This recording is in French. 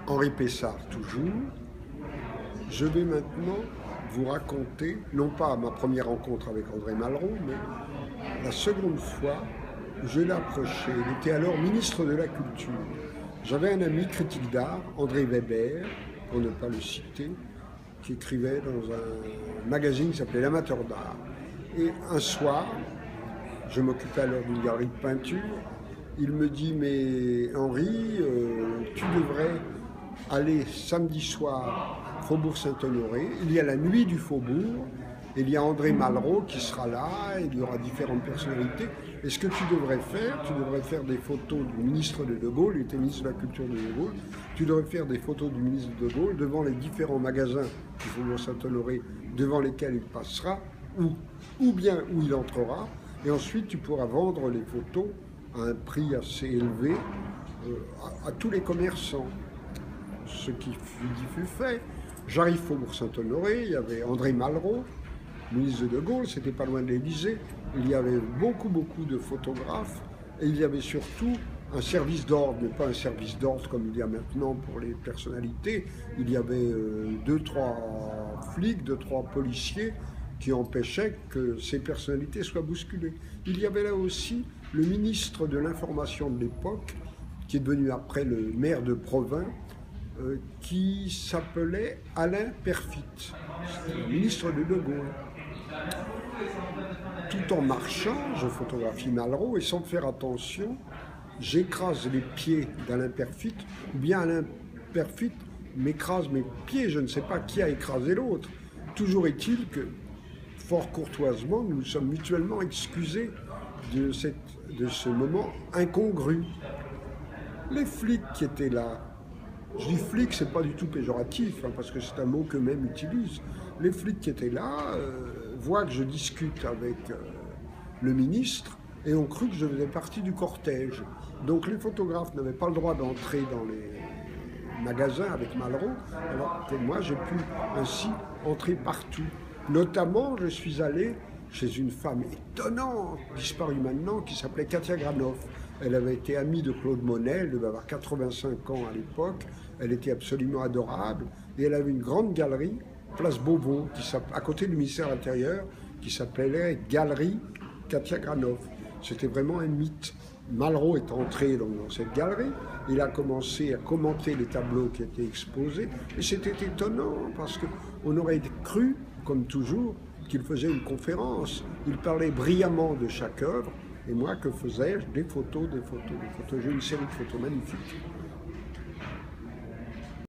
Henri Pessard toujours. Je vais maintenant vous raconter, non pas ma première rencontre avec André Malraux, mais la seconde fois où je l'ai approché. Il était alors ministre de la Culture. J'avais un ami critique d'art, André Weber, pour ne pas le citer, qui écrivait dans un magazine qui s'appelait L'Amateur d'art. Et un soir, je m'occupais alors d'une galerie de peinture, il me dit « Mais Henri, tu devrais aller samedi soir Faubourg Saint-Honoré, il y a la nuit du Faubourg, il y a André Malraux qui sera là, il y aura différentes personnalités. Et ce que tu devrais faire des photos du ministre de Gaulle, il était ministre de la Culture de Gaulle, tu devrais faire des photos du ministre de Gaulle devant les différents magasins du Faubourg Saint-Honoré devant lesquels il passera, ou bien où il entrera, et ensuite tu pourras vendre les photos à un prix assez élevé à tous les commerçants. Ce qui fut fait. J'arrive au Faubourg Saint-Honoré, il y avait André Malraux, ministre de Gaulle, c'était pas loin de l'Élysée, il y avait beaucoup de photographes, et il y avait surtout un service d'ordre, mais pas un service d'ordre comme il y a maintenant pour les personnalités. Il y avait 2-3 flics, 2-3 policiers qui empêchaient que ces personnalités soient bousculées. Il y avait là aussi le ministre de l'Information de l'époque, qui est devenu après le maire de Provins, qui s'appelait Alain Perfit, le ministre de Gaulle. Tout en marchant, je photographie Malraux et sans faire attention, j'écrase les pieds d'Alain Perfit, ou bien Alain Perfit m'écrase mes pieds, je ne sais pas qui a écrasé l'autre. Toujours est-il que, fort courtoisement, nous nous sommes mutuellement excusés de ce moment incongru. Les flics qui étaient là, je dis flics, c'est pas du tout péjoratif, hein, parce que c'est un mot qu'eux-mêmes utilisent. Les flics qui étaient là voient que je discute avec le ministre et ont cru que je faisais partie du cortège. Donc les photographes n'avaient pas le droit d'entrer dans les magasins avec Malraux, alors que moi j'ai pu ainsi entrer partout. Notamment, je suis allé chez une femme étonnante, disparue maintenant, qui s'appelait Katia Granoff. Elle avait été amie de Claude Monet, elle devait avoir 85 ans à l'époque, elle était absolument adorable, et elle avait une grande galerie, place Beauvau, à côté du ministère de l'Intérieur, qui s'appelait Galerie Katia Granoff. C'était vraiment un mythe. Malraux est entré dans cette galerie, il a commencé à commenter les tableaux qui étaient exposés, et c'était étonnant, parce qu'on aurait cru, comme toujours, qu'il faisait une conférence. Il parlait brillamment de chaque œuvre, et moi, que faisais-je? Des photos. J'ai une série de photos magnifiques.